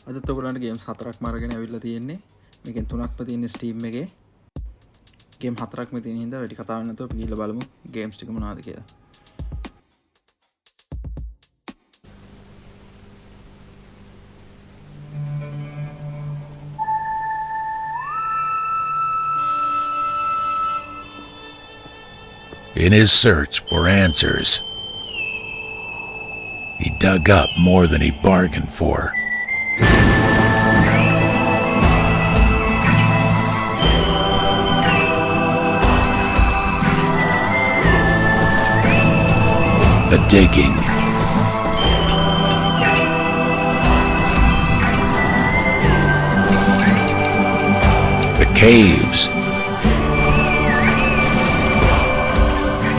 අදත් ඔයගොල්ලන්ට ගේම්ස් 4ක්ම අරගෙන ඇවිල්ලා තියෙන්නේ. මේකෙන් 3ක්ම තියෙන්නේ Steam එකේ. ගේම් 4ක්ම තියෙන හින්දා වැඩි කතාවක් නැතුව අපි ගිහලා බලමු ගේම්ස් ටික මොනවද කියලා. In his search for answers, he dug up more than he bargained for. The digging. The caves.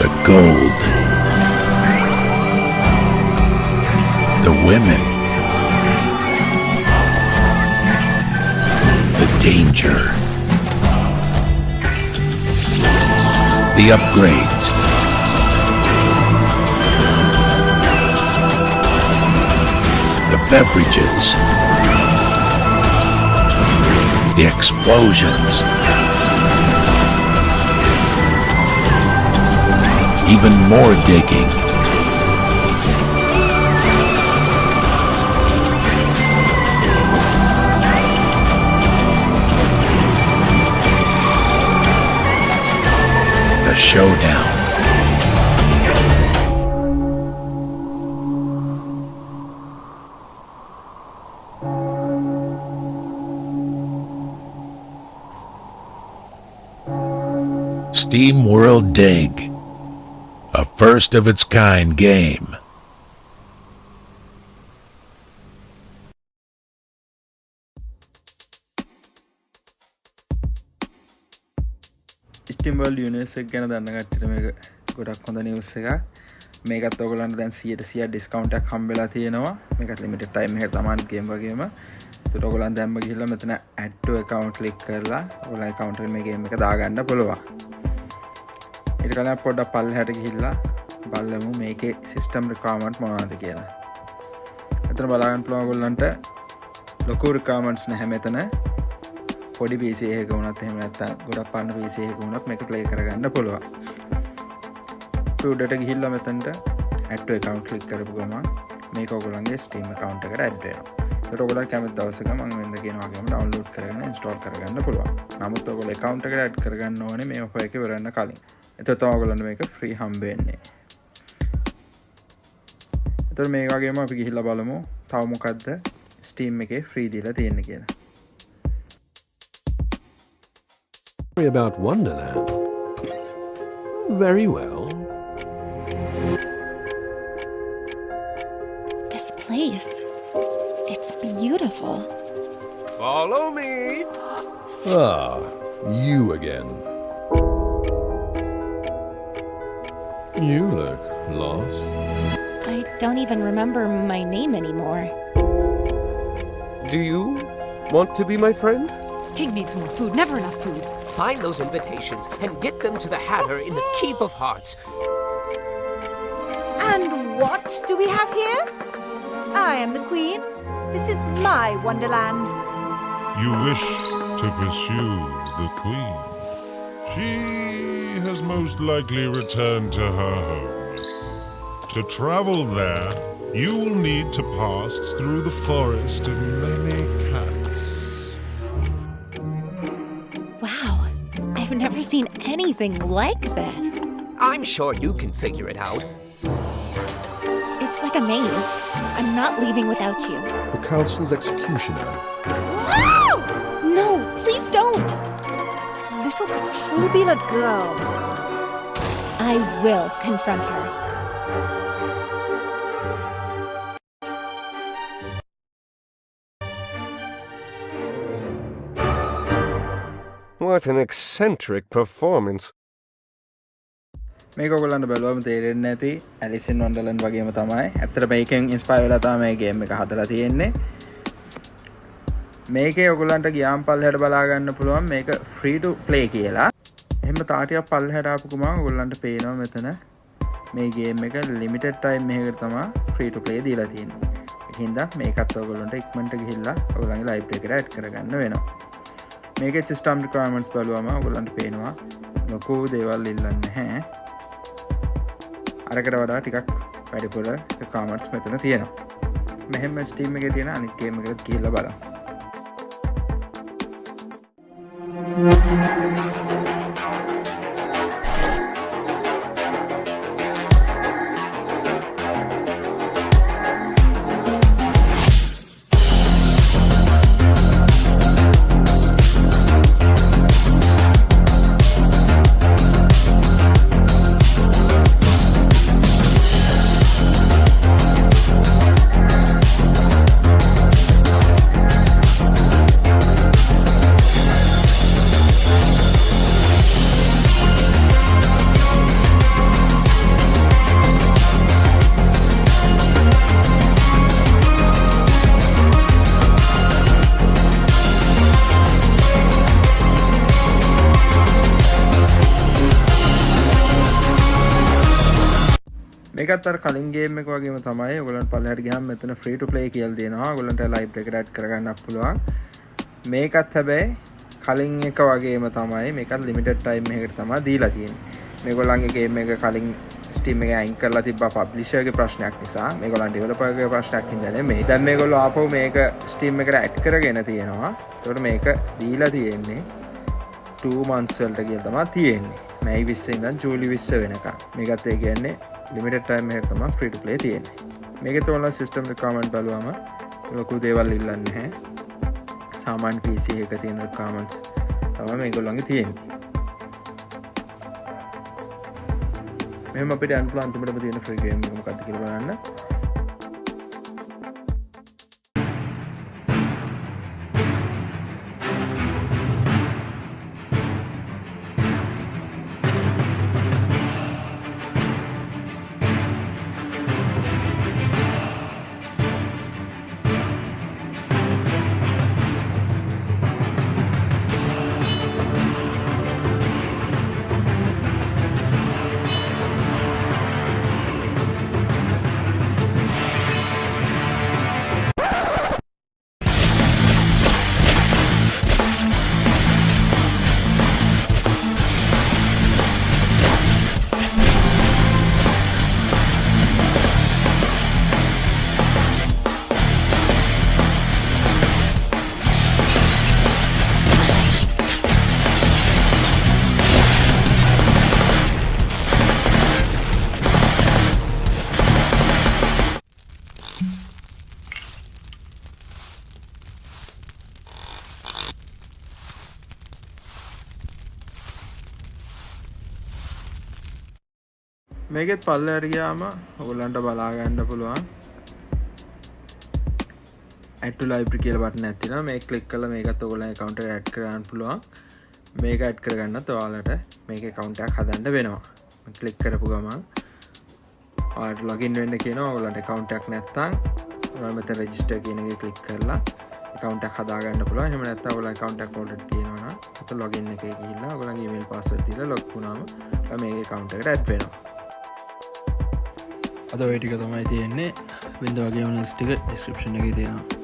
The gold. The women. The danger. The upgrades. The beverages. The explosions. Even more digging. The showdown. Steam World Dig. A first of its kind game. Steam World Universe එක ගැන දන්න කට්ටියට මේක ගොඩක් හොඳ news එකක්. මේකත් ඔයගොල්ලන්ට දැන් 100% ඩිස්කවුන්ට් එකක් හම්බෙලා තියෙනවා. මේකත් ලිමිටඩ් ටයිම් එකකට තමයි ගේම් වගේම. ඒකට ඔයගොල්ලන් දැම්ම ගිහිල්ලා මෙතන add to account click කරලා ඔයගොල්ලන් account එකේ මේ ගේම් එක දාගන්න පුළුවන්. ඊට කලින් පොඩ්ඩක් පල්ලෙහාට ගිහිල්ලා බලමු මේකේ සිස්ටම් රික්වයර්මන්ට් මොනවද කියලා. එතන බලාගන්න පුළුවන් ඔයගොල්ලන්ට ලොකු රික්වයර්මන්ට්ස් නැහැ මෙතන. පොඩි PC එකක වුණත් එහෙම නැත්නම් ගොඩක් පරණ PC එකක වුණත් මේක ප්ලේ කරගන්න පුළුවන්. ටූඩට ගිහිල්ලා මෙතනට add to account click කරපු ගමන් මේක ඔයගොල්ලන්ගේ Steam account එකට add වෙනවා. ඒකට ඔයගොල්ලෝ කැමති දවසක මම වෙනද කියන වගේම download කරගෙන install කරගන්න පුළුවන්. නමුත් ඔයගොල්ලෝ account එකට add කරගන්න ඕනේ මේ ඔෆර් එක ඉවර වෙන්න කලින්. එතකොට තමයි ඔයගොල්ලන්ට මේක free හම්බ වෙන්නේ. එතකොට මේ වගේම අපි ගිහිල්ලා බලමු තව මොකද්ද Steam එකේ free දීලා තියෙන්නේ කියලා. About Wonderland. Very well. This place. It's beautiful. Follow me. Ah, you again. You look lost. I don't even remember my name anymore. Do you want to be my friend? King needs more food, never enough food. Find those invitations and get them to the Hatter in the Keep of Hearts. And what do we have here? I am the Queen. This is my Wonderland. You wish to pursue the Queen. She has most likely returned to her home. To travel there, you will need to pass through the forest of many cats. Wow, I've never seen anything like this. I'm sure you can figure it out. It's like a maze. I'm not leaving without you. The council's executioner. No, please don't. Little Katrubila girl. I will confront her. What an eccentric performance. මේක ඔයගොල්ලන්ට බලවම තේරෙන්නේ නැති Alice ඉන් වන්ඩර්ලන්ඩ් වගේම තමයි. ඇත්තට මේකෙන් inspire වෙලා තමයි මේ ගේම් එක හදලා තියෙන්නේ. මේකේ ඔයගොල්ලන්ට ගියාම් පල්ලෙහාට බලා ගන්න පුළුවන් මේක free to play කියලා. එහෙම තාටියක් පල්ලෙහාට ආපු ගමන් ඔයගොල්ලන්ට පේනවා මෙතන මේ ගේම් එක limited time එකකට තමයි free to play දීලා තියෙන්නේ. ඒ හින්දා මේකත් ඔයගොල්ලන්ට ඉක්මනට ගිහිල්ලා ඔයගොල්ලන්ගේ ලයිබ්‍රරි එකට ඇඩ් කරගන්න වෙනවා. මේකේ සිස්ටම් රික්වයර්මන්ට්ස් බලුවම ඔයගොල්ලන්ට පේනවා ලොකු දේවල් ඉල්ලන්නේ නැහැ. අරකට වඩා ටිකක් වැඩිපුර රික්වයර්මන්ට්ස් මෙතන තියෙනවා. මෙහෙම Steam එකේ තියෙන අනිත් ගේම් එකකට ගිහිල්ලා බලමු. මේකත් අර කලින් ගේම් එක වගේම තමයි. ඔයගොල්ලන්ට පල්ලෙහාට ගියාම මෙතන ෆ්‍රී ටු ප්ලේ කියලා දෙනවා. ඔයගොල්ලන්ට ලයිබ්‍රරි එකට ඇඩ් කරගන්නත් පුළුවන්. මේකත් හැබැයි කලින් එක වගේම තමයි. මේකත් ලිමිටඩ් ටයිම් එකකට තමයි දීලා තියෙන්නේ. මේගොල්ලන්ගේ ගේම් එක කලින් Steam එකේ අයින් කරලා තිබ්බා පබ්ලිෂර්ගේ ප්‍රශ්නයක් නිසා. මේගොල්ලන් ඩෙවලොපර්ගේ ප්‍රශ්නයක් හින්දා නෙමෙයි. දැන් මේගොල්ලෝ ආපහු මේක Steam එකට ඇඩ් කරගෙන තියෙනවා. ඒකට මේක දීලා තියෙන්නේ 2 months වලට කියලා තමයි තියෙන්නේ. මැයි 20 ඉඳන් ජූලි 20 වෙනකම්. මේකත් ඒ කියන්නේ ලිමිටඩ් ටයිම් එකකට තමයි ෆ්‍රී ටු ප්ලේ තියෙන්නේ. මේකේ තෝරන සිස්ටම් රික්වයර්මන්ට් බලුවම ලොකු දේවල් ඉල්ලන්නේ නැහැ. සාමාන්‍ය PC එක තියෙන රික්වයර්මන්ට්ස් තමයි මේගොල්ලන්ගේ තියෙන්නේ. මෙහෙම අපිට යන්න පුළුවන් අන්තිමටම තියෙන ෆ්‍රී ගේම් එක මොකක්ද කියලා බලන්න. මේකෙත් පල්ලෙහාට ගියාම ඔයගොල්ලන්ට බලා ගන්න පුළුවන් add to library කියලා බටන් එකක් තියෙනවා. මේක ක්ලික් කරලා මේකත් ඔයගොල්ලන්ගේ account එකට add කරගන්න පුළුවන්. මේක add කරගන්නත් ඔයාලට මේකේ account එකක් හදන්න වෙනවා. මම ක්ලික් කරපු ගමන් ඔයාලට login වෙන්න කියනවා. ඔයගොල්ලන්ට account එකක් නැත්නම් ඔයාලා මෙතන register කියන එකේ ක්ලික් කරලා account එකක් හදා ගන්න පුළුවන්. එහෙම නැත්නම් ඔයාලා account එකක් already තියෙනවා නම් ඔතන login එකේ ගිහිල්ලා ඔයාලගේ email password දීලා log වුණාම ඔයා මේකේ account එකට add වෙනවා. අද ඔය ටික තමයි තියෙන්නේ. වෙනද වගේම next ටික description එකේ තියෙනවා.